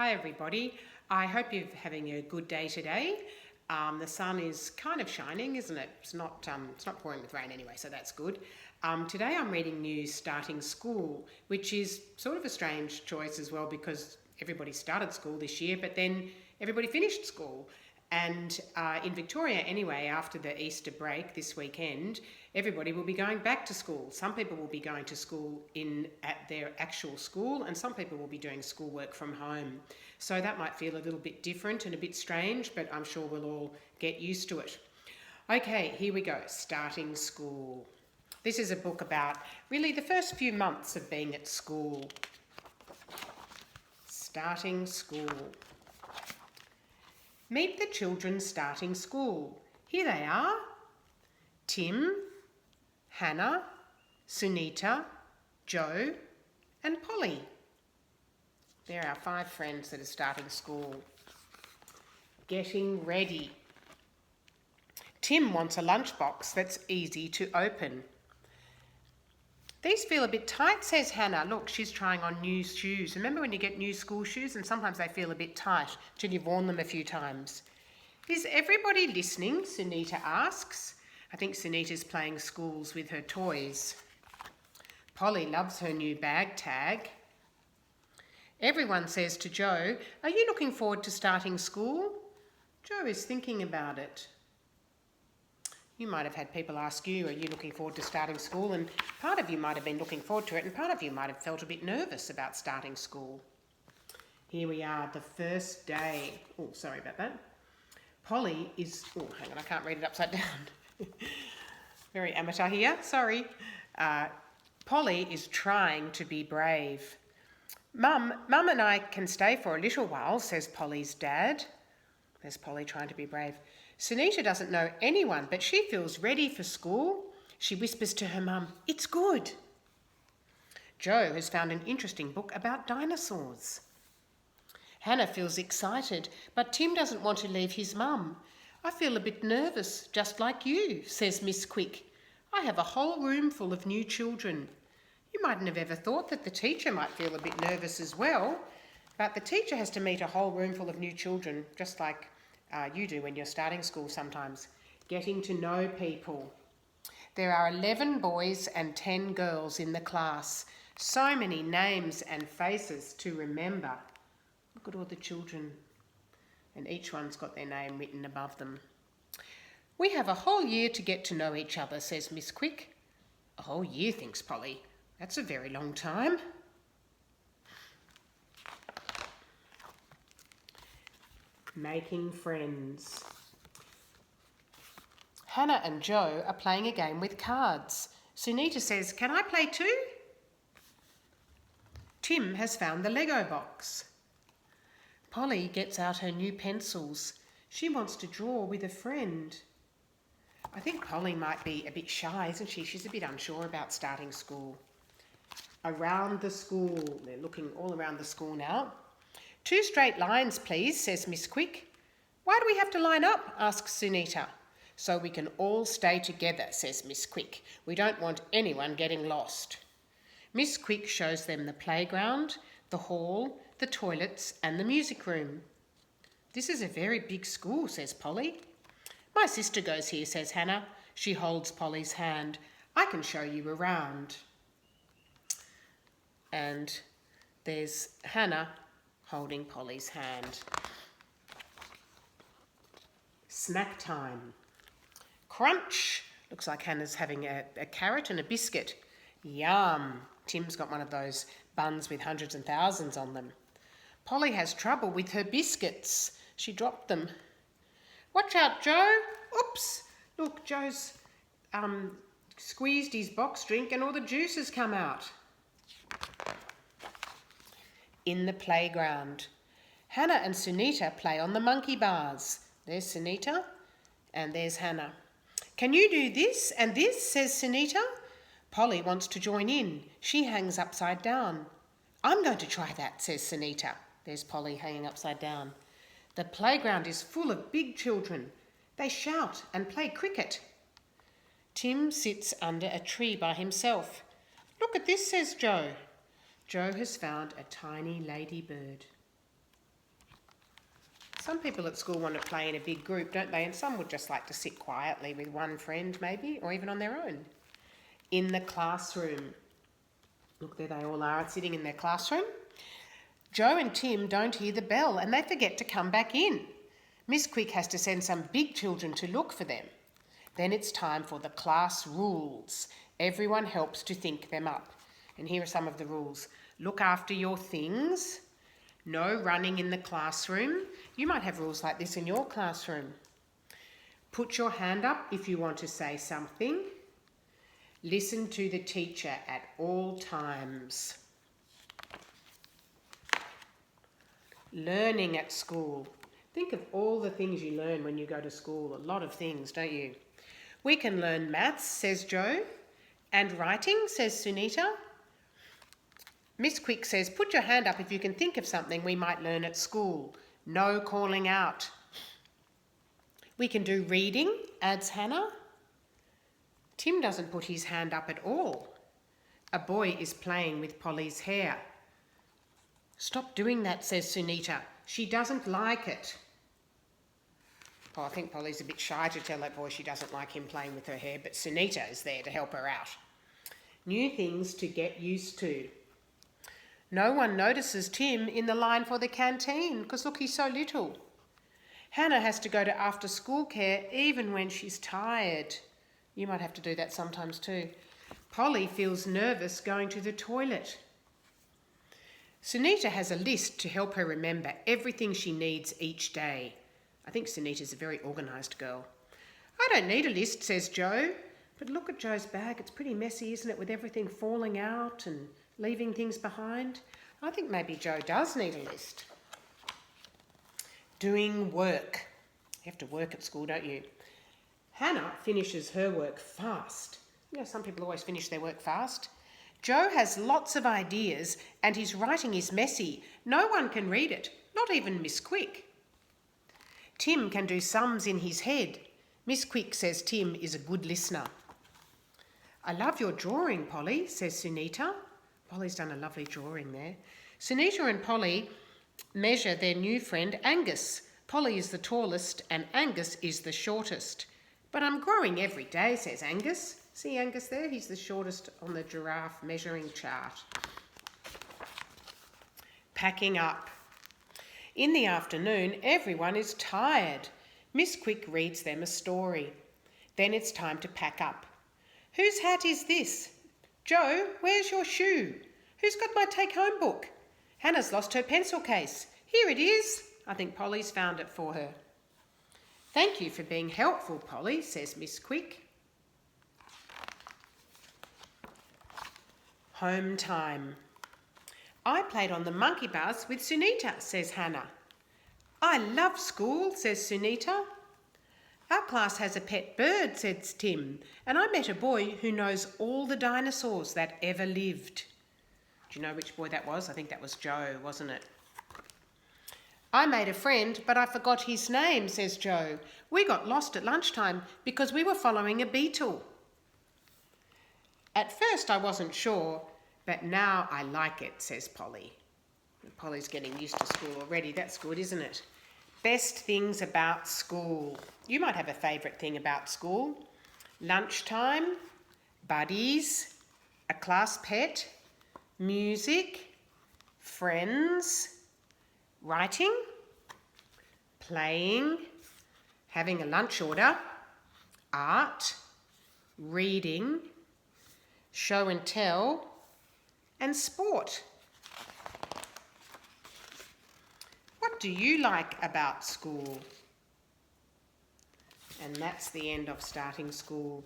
Hi everybody, I hope you're having a good day today. The sun is kind of shining, isn't it? It's not pouring with rain anyway, so that's good. Today I'm reading News Starting School, which is sort of a strange choice as well because everybody started school this year, but then everybody finished school. And in Victoria anyway, after the Easter break this weekend, everybody will be going back to school. Some people will be going to school at their actual school, and some people will be doing schoolwork from home. So that might feel a little bit different and a bit strange, but I'm sure we'll all get used to it. Okay, here we go, Starting School. This is a book about really the first few months of being at school. Starting school. Meet the children starting school. Here they are. Tim, Hannah, Sunita, Joe and Polly. They're our 5 friends that are starting school. Getting ready. Tim wants a lunchbox that's easy to open. These feel a bit tight, says Hannah. Look, she's trying on new shoes. Remember when you get new school shoes and sometimes they feel a bit tight till you've worn them a few times? Is everybody listening? Sunita asks. I think Sunita's playing schools with her toys. Polly loves her new bag tag. Everyone says to Joe, "Are you looking forward to starting school?" Joe is thinking about it. You might have had people ask you, are you looking forward to starting school? And part of you might have been looking forward to it and part of you might have felt a bit nervous about starting school. Here we are, the first day. Oh, sorry about that. Polly is... Oh, hang on, I can't read it upside down. Very amateur here, sorry. Polly is trying to be brave. Mum and I can stay for a little while, says Polly's dad. There's Polly trying to be brave. Sunita doesn't know anyone, but she feels ready for school. She whispers to her mum, "It's good." Joe has found an interesting book about dinosaurs. Hannah feels excited, but Tim doesn't want to leave his mum. "I feel a bit nervous, just like you," says Miss Quick. "I have a whole room full of new children." You mightn't have ever thought that the teacher might feel a bit nervous as well, but the teacher has to meet a whole room full of new children, just like you do when you're starting school sometimes. Getting to know people. There are 11 boys and 10 girls in the class. So many names and faces to remember. Look at all the children. And each one's got their name written above them. "We have a whole year to get to know each other," says Miss Quick. "A whole year," thinks Polly. "That's a very long time." Making friends. Hannah and Joe are playing a game with cards. Sunita says, "Can I play too?" Tim has found the Lego box. Polly gets out her new pencils. She wants to draw with a friend. I think Polly might be a bit shy, isn't she? She's a bit unsure about starting school. Around the school. They're looking all around the school now. "2 straight lines, please," says Miss Quick. "Why do we have to line up?" asks Sunita. "So we can all stay together," says Miss Quick. "We don't want anyone getting lost." Miss Quick shows them the playground, the hall, the toilets and the music room. "This is a very big school," says Polly. "My sister goes here," says Hannah. She holds Polly's hand. "I can show you around." And there's Hannah holding Polly's hand. Snack time. Crunch. Looks like Hannah's having a carrot and a biscuit. Yum. Tim's got one of those buns with hundreds and thousands on them. Polly has trouble with her biscuits. She dropped them. "Watch out, Joe." Oops. Look, Joe's squeezed his box drink and all the juice has come out. In the playground. Hannah and Sunita play on the monkey bars. There's Sunita and there's Hannah. "Can you do this and this?" says Sunita. Polly wants to join in. She hangs upside down. "I'm going to try that," says Sunita. There's Polly hanging upside down. The playground is full of big children. They shout and play cricket. Tim sits under a tree by himself. "Look at this," says Joe. Joe has found a tiny ladybird. Some people at school want to play in a big group, don't they? And some would just like to sit quietly with one friend maybe, or even on their own. In the classroom. Look, there they all are sitting in their classroom. Joe and Tim don't hear the bell and they forget to come back in. Miss Quick has to send some big children to look for them. Then it's time for the class rules. Everyone helps to think them up. And here are some of the rules. Look after your things. No running in the classroom. You might have rules like this in your classroom. Put your hand up if you want to say something. Listen to the teacher at all times. Learning at school. Think of all the things you learn when you go to school. A lot of things, don't you? We can learn maths, says Joe. And writing, says Sunita. Miss Quick says, put your hand up if you can think of something we might learn at school. No calling out. We can do reading, adds Hannah. Tim doesn't put his hand up at all. A boy is playing with Polly's hair. Stop doing that, says Sunita. She doesn't like it. Oh, I think Polly's a bit shy to tell that boy she doesn't like him playing with her hair, but Sunita is there to help her out. New things to get used to. No one notices Tim in the line for the canteen because look, he's so little. Hannah has to go to after-school care even when she's tired. You might have to do that sometimes too. Polly feels nervous going to the toilet. Sunita has a list to help her remember everything she needs each day. I think Sunita's a very organised girl. I don't need a list, says Joe. But look at Joe's bag. It's pretty messy, isn't it, with everything falling out and leaving things behind? I think maybe Joe does need a list. Doing work. You have to work at school, don't you? Hannah finishes her work fast. You know, some people always finish their work fast. Joe has lots of ideas and his writing is messy. No one can read it, not even Miss Quick. Tim can do sums in his head. Miss Quick says Tim is a good listener. I love your drawing, Polly, says Sunita. Polly's done a lovely drawing there. Sunita and Polly measure their new friend Angus. Polly is the tallest and Angus is the shortest. But I'm growing every day, says Angus. See Angus there? He's the shortest on the giraffe measuring chart. Packing up. In the afternoon, everyone is tired. Miss Quick reads them a story. Then it's time to pack up. Whose hat is this? Joe, where's your shoe? Who's got my take-home book? Hannah's lost her pencil case. Here it is. I think Polly's found it for her. Thank you for being helpful, Polly, says Miss Quick. Home time. I played on the monkey bars with Sunita, says Hannah. I love school, says Sunita. Our class has a pet bird, says Tim, and I met a boy who knows all the dinosaurs that ever lived. Do you know which boy that was? I think that was Joe, wasn't it? I made a friend, but I forgot his name, says Joe. We got lost at lunchtime because we were following a beetle. At first I wasn't sure, but now I like it, says Polly. Polly's getting used to school already. That's good, isn't it? Best things about school. You might have a favourite thing about school. Lunchtime, buddies, a class pet, music, friends, writing, playing, having a lunch order, art, reading, show and tell, and sport. What do you like about school? And that's the end of starting school.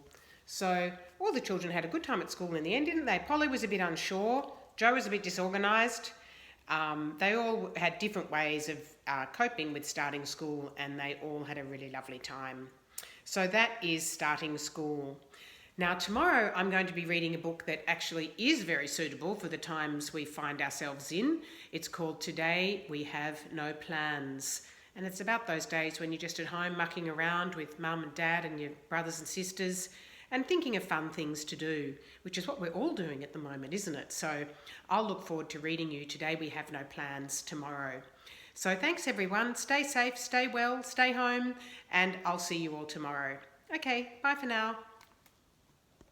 So all the children had a good time at school in the end, didn't they? Polly was a bit unsure. Joe was a bit disorganised. They all had different ways of coping with starting school and they all had a really lovely time. So that is starting school. Now tomorrow I'm going to be reading a book that actually is very suitable for the times we find ourselves in. It's called Today We Have No Plans. And it's about those days when you're just at home mucking around with mum and dad and your brothers and sisters and thinking of fun things to do, which is what we're all doing at the moment, isn't it? So I'll look forward to reading you Today We Have No Plans tomorrow. So thanks everyone. Stay safe, stay well, stay home, and I'll see you all tomorrow. Okay, bye for now.